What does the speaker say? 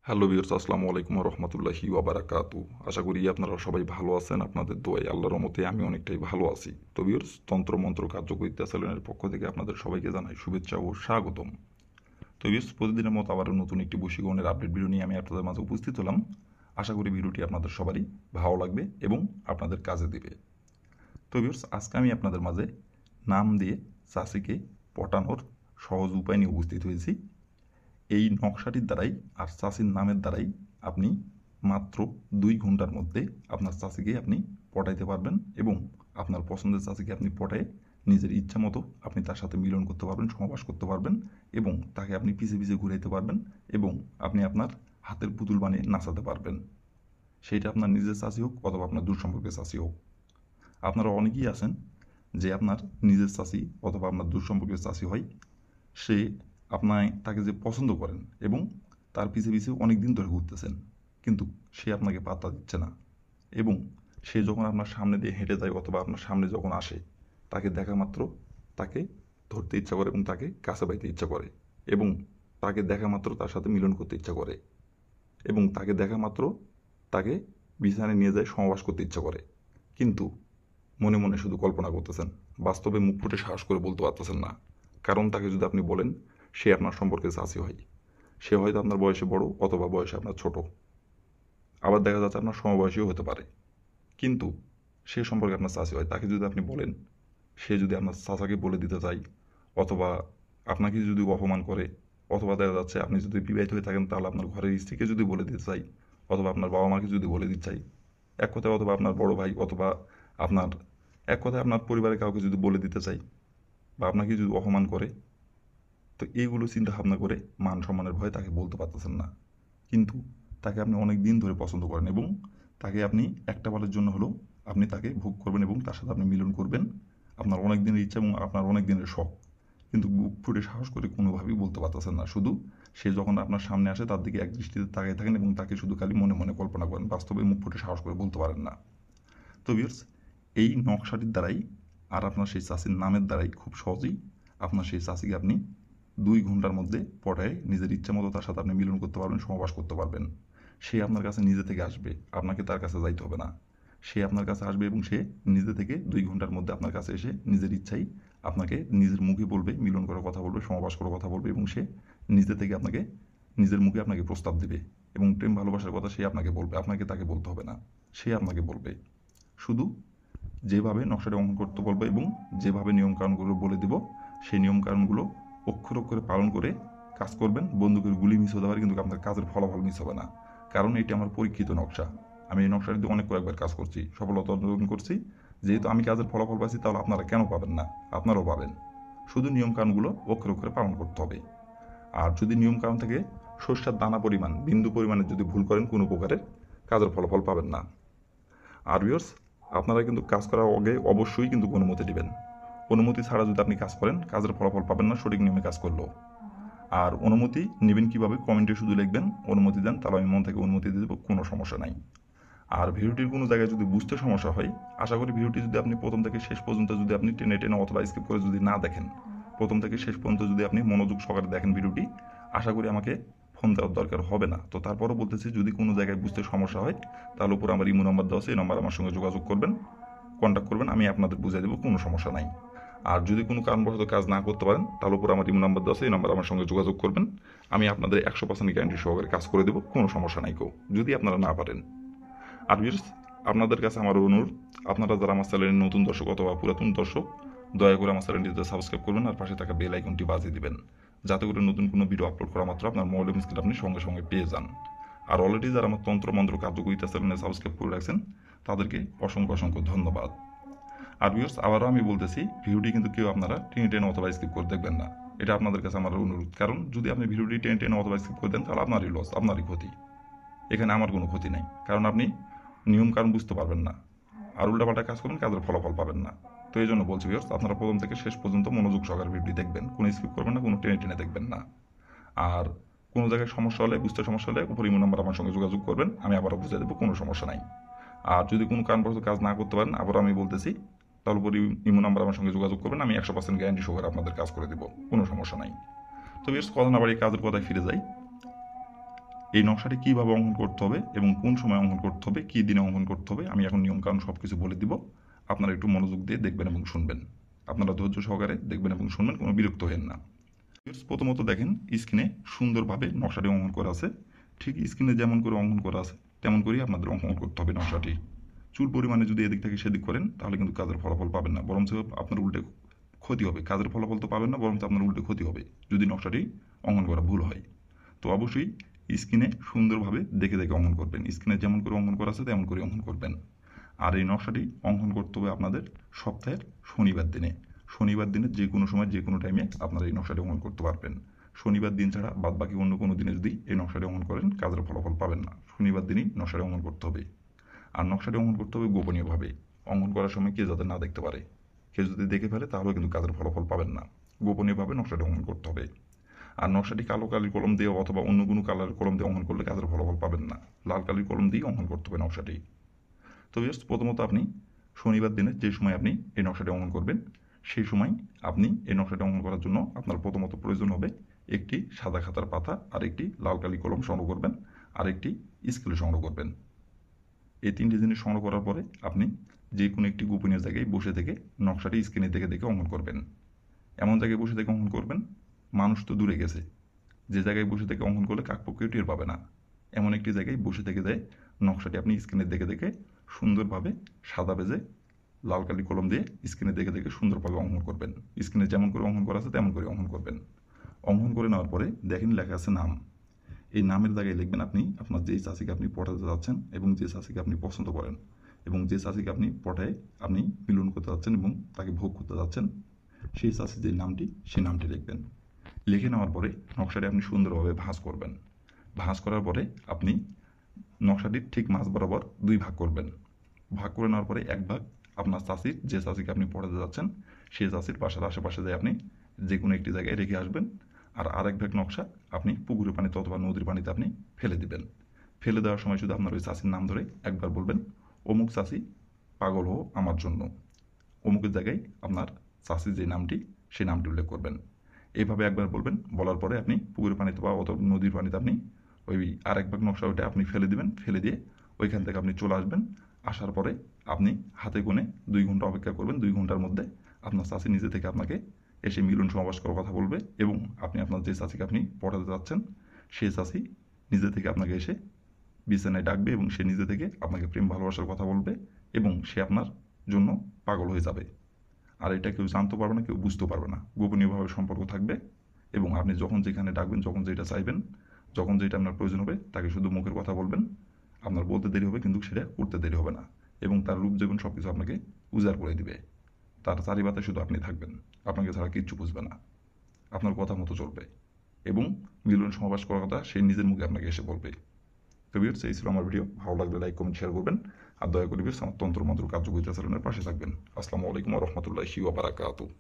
Hello viewers, আসসালামু আলাইকুম ওয়া রাহমাতুল্লাহি ওয়া বারাকাতু। আশা করি আপনারা সবাই ভালো আছেন। আপনাদের দোয়ায় আল্লাহর রহমতে আমি অনেকটাই ভালো আছি। তো ভিউয়ার্স, তন্ত্র মন্ত্র কার্যকরিতা চ্যানেলের পক্ষ থেকে আপনাদের সবাইকে জানাই শুভেচ্ছা ও স্বাগতম। তো ভিউয়ার্স, প্রতিদিনের মতো আবারও নতুন একটি বশীকরণের আপডেট ভিডিও নিয়ে আমি আপনাদের মাঝে উপস্থিত হলাম। আশা করি ভিডিওটি আপনাদের সবারই ভালো লাগবে এবং আপনাদের কাজে দিবে। তো ভিউয়ার্স, আজকে আমি আপনাদের মাঝে নাম দিয়ে চাষিকে পটানোর সহজ উপায় নিয়ে উপস্থিত হয়েছি। এই নকশাটির দ্বারাই আর চাষির নামের দ্বারাই আপনি মাত্র 2 ঘন্টার মধ্যে আপনার চাষিকে আপনি পটাইতে পারবেন এবং আপনার পছন্দের চাষিকে আপনি পটায়ে নিজের ইচ্ছা মতো আপনি তার সাথে মিলন করতে পারবেন, সহবাস করতে পারবেন এবং তাকে আপনি পিছে পিছে ঘুরাইতে পারবেন এবং আপনি আপনার হাতের পুতুল বানিয়ে নাচাতে পারবেন। সেইটা আপনার নিজের চাষি হোক অথবা আপনার দূর সম্পর্কের চাষি হোক। আপনারা অনেকেই আছেন যে আপনার নিজের চাষি অথবা আপনার দূর সম্পর্কের চাষি হয়, সে তাকে যে পছন্দ করেন এবং তার পিছে পিছে অনেক দিন ধরে ঘুরতেছেন, কিন্তু সে আপনাকে পাত্তা দিচ্ছে না এবং সে যখন আপনার সামনে দিয়ে হেঁটে যায় অথবা আপনার সামনে যখন আসে, তাকে দেখা মাত্র তাকে ধরতে ইচ্ছা করে এবং তাকে কাছে পাইতে ইচ্ছা করে এবং তাকে দেখা মাত্র তার সাথে মিলন করতে ইচ্ছা করে এবং তাকে দেখা মাত্র তাকে বিছানায় নিয়ে যায় সহবাস করতে ইচ্ছা করে, কিন্তু মনে মনে শুধু কল্পনা করতেছেন, বাস্তবে মুখ ফুটে সাহস করে বলতে পারতেছেন না। কারণ তাকে যদি আপনি বলেন সে আপনার সম্পর্কে চাষি হয়, সে হয়তো আপনার বয়সে বড় অথবা বয়সে আপনার ছোট, আবার দেখা যাচ্ছে আপনার সমবয়সীও হতে পারে, কিন্তু সে সম্পর্কে আপনার চাষি হয়। তাকে যদি আপনি বলেন, সে যদি আপনার চাচাকে বলে দিতে চায় অথবা আপনাকে যদি অপমান করে অথবা দেখা যাচ্ছে আপনি যদি বিবাহিত হয়ে থাকেন তাহলে আপনার ঘরের স্ত্রীকে যদি বলে দিতে চাই অথবা আপনার বাবা মাকে যদি বলে দিতে চাই, এক কথায় অথবা আপনার বড় ভাই অথবা আপনার এক কথায় আপনার পরিবারের কাউকে যদি বলে দিতে চাই বা আপনাকে যদি অপমান করে, তো এইগুলো চিন্তা ভাবনা করে মান সম্মানের ভয়ে তাকে বলতে পারতেছেন না। কিন্তু তাকে আপনি অনেক দিন ধরে পছন্দ করেন এবং তাকে আপনি একটা বারের জন্য হলেও আপনি তাকে ভোগ করবেন এবং তার সাথে আপনি মিলন করবেন, আপনার অনেক দিনের ইচ্ছা এবং আপনার অনেক দিনের শখ, কিন্তু বুক ফুটে সাহস করে কোনোভাবেই বলতে পারতেছেন না। শুধু সে যখন আপনার সামনে আসে তার দিকে এক দৃষ্টিতে তাকিয়ে থাকেন এবং তাকে শুধু খালি মনে মনে কল্পনা করেন, বাস্তবে মুখ ফুটে সাহস করে বলতে পারেন না। তো ভিউয়ার্স, এই নকশাটির দ্বারাই আর আপনার সেই চাষির নামের দ্বারাই খুব সহজেই আপনার সেই চাষিকে আপনি 2 ঘন্টার মধ্যে পটায় নিজের ইচ্ছা মতো তার সাথে আপনি মিলন করতে পারবেন, সহবাস করতে পারবেন। সে আপনার কাছে নিজে থেকে আসবে, আপনাকে তার কাছে যাইতে হবে না। সে আপনার কাছে আসবে এবং সে নিজে থেকে 2 ঘন্টার মধ্যে আপনার কাছে এসে নিজের ইচ্ছাই আপনাকে নিজের মুখে বলবে, মিলন করার কথা বলবে, সহবাস করার কথা বলবে এবং সে নিজে থেকে আপনাকে নিজের মুখে আপনাকে প্রস্তাব দেবে এবং প্রেম ভালোবাসার কথা সে আপনাকে বলবে, আপনাকে তাকে বলতে হবে না, সে আপনাকে বলবে। শুধু যেভাবে নকশাটি অঙ্কন করতে বলবো এবং যেভাবে নিয়মকানুনগুলো বলে দিব, সেই নিয়মকানুনগুলো অক্ষর অক্ষরে পালন করে কাজ করবেন। বন্দুকের গুলি মিস হতে পারে কিন্তু আপনার কাজের ফলাফল মিস হবে না, কারণ এটি আমার পরীক্ষিত নকশা। আমি এই নকশাটিতে অনেক কয়েকবার কাজ করছি, সফলতা অর্জন করছি। যেহেতু আমি কাজের ফলাফল পাচ্ছি, তাহলে আপনারা কেন পাবেন না? আপনারাও পাবেন। শুধু নিয়মকানুনগুলো অক্ষরে অক্ষরে পালন করতে হবে। আর যদি নিয়মকানুন থেকে সর্ষার দানা পরিমাণ বিন্দু পরিমাণে যদি ভুল করেন, কোনো প্রকারের কাজের ফলাফল পাবেন না। আর ভিউয়ার্স, আপনারা কিন্তু কাজ করার আগে অবশ্যই কিন্তু অনুমতি দিবেন। অনুমতি ছাড়া যদি আপনি কাজ করেন, কাজের ফলাফল পাবেন না সঠিক নিয়মে কাজ করলেও। আর অনুমতি নেবেন কীভাবে? কমেন্টে শুধু লিখবেন অনুমতি দেন, তাহলে আমি মন থেকে অনুমতি দিয়ে দেবো, কোনো সমস্যা নাই। আর ভিডিওটির কোনো জায়গায় যদি বুঝতে সমস্যা হয়, আশা করি ভিডিওটি যদি আপনি প্রথম থেকে শেষ পর্যন্ত যদি আপনি টেনে টেনে অথবা স্কিপ করে যদি না দেখেন, প্রথম থেকে শেষ পর্যন্ত যদি আপনি মনোযোগ সহকারে দেখেন ভিডিওটি, আশা করি আমাকে ফোন দেওয়ার দরকার হবে না। তো তারপরও বলতেছি, যদি কোনো জায়গায় বুঝতে সমস্যা হয়, তাহলে উপর আমার ইমো নাম্বার দেওয়া আছে, এই নাম্বার আমার সঙ্গে যোগাযোগ করবেন, কন্ট্যাক্ট করবেন, আমি আপনাদের বুঝিয়ে দেবো, কোনো সমস্যা নাই। আর যদি কোনো কারণবশত কাজ না করতে পারেন, তাহলে উপর আমার ইমো নাম্বার দেওয়া আছে, এই নাম্বার আমার সঙ্গে যোগাযোগ করবেন, আমি আপনাদের 100% গ্যারান্টি সহকারে কাজ করে দেবো, কোনো সমস্যা নাই কেউ, যদি আপনারা না পারেন। আর ভিউয়ার্স, আপনাদের কাছে আমার অনুরোধ, আপনারা যারা আমার চ্যানেলের নতুন দর্শক অথবা পুরাতন দর্শক, দয়া করে আমার চ্যানেলটিতে সাবস্ক্রাইব করবেন আর পাশে থাকা বেল আইকনটি বাজিয়ে দিবেন, যাতে করে নতুন কোনো ভিডিও আপলোড করা মাত্র আপনার মোবাইলের স্ক্রিনে আপনি সঙ্গে সঙ্গে পেয়ে যান। আর অলরেডি যারা আমার তন্ত্র মন্ত্র কার্যকরিতা চ্যানেলে সাবস্ক্রাইব করে রাখছেন, তাদেরকে অসংখ্য অসংখ্য ধন্যবাদ। আর ভিউয়ার্স, আবারও আমি বলতেছি, ভিডিওটি কিন্তু কেউ আপনারা টেনে টেনে অথবা স্কিপ করে দেখবেন না, এটা আপনাদের কাছে আমার অনুরোধ। কারণ যদি আপনি ভিডিওটি টেনে টেনে অথবা স্কিপ করে দেন, তাহলে আপনারই লস, আপনারই ক্ষতি, এখানে আমার কোনো ক্ষতি নাই। কারণ আপনি নিয়ম কারণ বুঝতে পারবেন না আর উল্টাপাল্টা কাজ করবেন, কাজের ফলাফল পাবেন না। তো এই জন্য বলছি ভিউয়ার্স, আপনারা প্রথম থেকে শেষ পর্যন্ত মনোযোগ সহকারে ভিডিওটি দেখবেন, কোনো স্কিপ করবেন না, কোনো টেনে টেনে দেখবেন না। আর কোনো জায়গায় সমস্যা হলে, বুঝতে সমস্যা হলে উপর ইমো নাম্বার আমার সঙ্গে যোগাযোগ করবেন, আমি আবারও বুঝিয়ে দেবো, কোনো সমস্যা নাই। আর যদি কোনো কারণবশত কাজ না করতে পারেন, আবারও আমি বলতেছি, তাহলে উপর ইমো নাম্বার আমার সঙ্গে যোগাযোগ করবেন, আমি 100% গ্যারান্টি সহকারে আপনাদের কাজ করে দেবো, কোনো সমস্যা নাই। তো ভিউয়ার্স, কথা না বাড়িয়ে কাজের কথায় ফিরে যাই। এই নকশাটি কীভাবে অঙ্কন করতে হবে এবং কোন সময় অঙ্কন করতে হবে, কী দিনে অঙ্কন করতে হবে, আমি এখন নিয়মকানুন সব কিছু বলে দিব। আপনারা একটু মনোযোগ দিয়ে দেখবেন এবং শুনবেন। আপনারা ধৈর্য সহকারে দেখবেন এবং শুনবেন, কোনো বিরক্ত হবেন না। প্রথমত দেখেন স্ক্রিনে সুন্দরভাবে নকশাটি অঙ্কন করা আছে। ঠিক স্ক্রিনে যেমন করে অঙ্কন করা আছে তেমন করেই আপনাদের অঙ্কন করতে হবে নকশাটি। চুল পরিমাণে যদি এদিক থেকে সেদিক করেন তাহলে কিন্তু কাজের ফলাফল পাবেন না, বরঞ্চ আপনার উল্টে ক্ষতি হবে। কাজের ফলাফল তো পাবেন না, বরঞ্চ আপনার উল্টে ক্ষতি হবে যদি নকশাটি অঙ্কন করা ভুল হয়। তো অবশ্যই স্ক্রিনে সুন্দরভাবে দেখে দেখে অঙ্কন করবেন। স্ক্রিনে যেমন করে অঙ্কন করা আছে তেমন করে অঙ্কন করবেন। আর এই নকশাটি অঙ্কন করতে হবে আপনাদের সপ্তাহের শনিবার দিনে। শনিবার দিনে যে কোনো সময় যে কোনো টাইমে আপনারা এই নকশাটি অঙ্কন করতে পারবেন। শনিবার দিন ছাড়া বাদ বাকি অন্য কোনো দিনে যদি এই নকশাটি অঙ্কন করেন কাজের ফলাফল পাবেন না। শনিবার দিনই নকশাটি অঙ্কন করতে হবে। আর নকশাটি অঙ্কন করতে হবে গোপনীয়ভাবে। অঙ্কন করার সময় কেউ যাতে না দেখতে পারে। কেউ যদি দেখে ফেলে তাহলেও কিন্তু কাজের ফলাফল পাবেন না। গোপনীয়ভাবে নকশাটি অঙ্কন করতে হবে। আর নকশাটি কালো কালির কলম দিয়ে অথবা অন্য কোনো কালারের কলম দিয়ে অঙ্কন করলে কাজের ফলাফল পাবেন না। লাল কালির কলম দিয়ে অঙ্কন করতে হবে নকশাটি। তো প্রথমত আপনি শনিবার দিনে যে সময় আপনি এই নকশাটি অঙ্কন করবেন সেই সময় আপনি এই নকশাটি অঙ্কন করার জন্য আপনার প্রথমত প্রয়োজন হবে একটি সাদা খাতার পাতা, আর একটি লাল কালি কলম সংগ্রহ করবেন, আর একটি স্কেল সংগ্রহ করবেন। এই তিনটি জিনিস সংগ্রহ করার পরে আপনি যে কোনো একটি গোপনীয় জায়গায় বসে থেকে নকশাটি স্ক্রিনে দেখে দেখে অঙ্কন করবেন। এমন জায়গায় বসে থেকে অঙ্কন করবেন মানুষ তো দূরে গেছে, যে জায়গায় বসে থেকে অঙ্কন করলে কাকপক্ষেও টের পাবে না, এমন একটি জায়গায় বসে থেকে দেয় নকশাটি আপনি স্ক্রিনে দেখে দেখে সুন্দরভাবে সাদা পেজে লাল কালি কলম দিয়ে স্ক্রিনে দেখে দেখে সুন্দরভাবে অঙ্কন করবেন। স্ক্রিনে যেমন করে অঙ্কন করা আছে তেমন করে অঙ্কন করবেন। অঙ্কন করে নেওয়ার পরে দেখেন লেখা আছে নাম। এই নামের জায়গায় লিখবেন আপনি আপনার যেই চাষিকে আপনি পটাতে যাচ্ছেন এবং যে চাষিকে আপনি পছন্দ করেন এবং যে চাষিকে আপনি পটায় আপনি মিলন করতে যাচ্ছেন এবং তাকে ভোগ করতে যাচ্ছেন, সেই চাষির যে নামটি সেই নামটি লিখবেন। লিখে নেওয়ার পরে নকশাটি আপনি সুন্দরভাবে ভাঁজ করবেন। ভাঁজ করার পরে আপনি নকশাটির ঠিক মাঝ বরাবর দুই ভাগ করবেন। ভাগ করে নেওয়ার পরে এক ভাগ আপনার চাষির, যে চাষিকে আপনি পড়াতে যাচ্ছেন সেই চাষির বাসার আশেপাশে দিয়ে আপনি যে কোনো একটি জায়গায় রেখে আসবেন। আর আরেক ভাগ নকশা আপনি পুকুরের পানিতে অথবা নদীর পানিতে আপনি ফেলে দিবেন। ফেলে দেওয়ার সময় শুধু আপনার ওই চাষির নাম ধরে একবার বলবেন, অমুক চাষি পাগল হো আমার জন্য। অমুকের জায়গায় আপনার চাষির যে নামটি সেই নামটি উল্লেখ করবেন। এইভাবে একবার বলবেন, বলার পরে আপনি পুকুরের পানিতে বা অথবা নদীর পানিতে আপনি ওই আরেক ভাগ নকশা ওইটা আপনি ফেলে দিবেন। ফেলে দিয়ে ওইখান থেকে আপনি চলে আসবেন। আসার পরে আপনি হাতে গুনে 2 ঘন্টা অপেক্ষা করবেন। 2 ঘন্টার মধ্যে আপনার চাষি নিজে থেকে আপনাকে এসে মিলন সমাবেশ করার কথা বলবে এবং আপনি আপনার যে চাষিকে আপনি পটাতে যাচ্ছেন সেই চাষি নিজে থেকে আপনাকে এসে বিছানায় ডাকবে এবং সে নিজে থেকে আপনাকে প্রেম ভালোবাসার কথা বলবে এবং সে আপনার জন্য পাগল হয়ে যাবে। আর এটা কেউ জানতে পারবে না, কেউ বুঝতেও পারবে না। গোপনীয়ভাবে সম্পর্ক থাকবে এবং আপনি যখন যেখানে ডাকবেন, যখন যেটা চাইবেন, যখন যেটা আপনার প্রয়োজন হবে তাকে শুধু মুখের কথা বলবেন। আপনার বলতে দেরি হবে কিন্তু সেটা করতে দেরি হবে না এবং তার রূপ জীবন সব কিছু আপনাকে উজাড় করে দিবে। তার চারিপাতে শুধু আপনি থাকবেন, আপনাকে ছাড়া কিচ্ছু বুঝবে না, আপনার কথা মতো চলবে এবং মিলন সমাবেশ করার কথা সে নিজের মুখে আপনাকে এসে বলবে। তো ভিউয়ার্স, এই ছিল আমার ভিডিও। ভালো লাগলে লাইক কমেন্ট শেয়ার করবেন আর দয়া করে ভিউয়ার্স আমার তন্ত্র মন্ত্র কার্যকরিতা চ্যানেলের পাশে থাকবেন। আসসালামু আলাইকুম ওয়া রাহমাতুল্লাহি ওয়া বারাকাতুহু।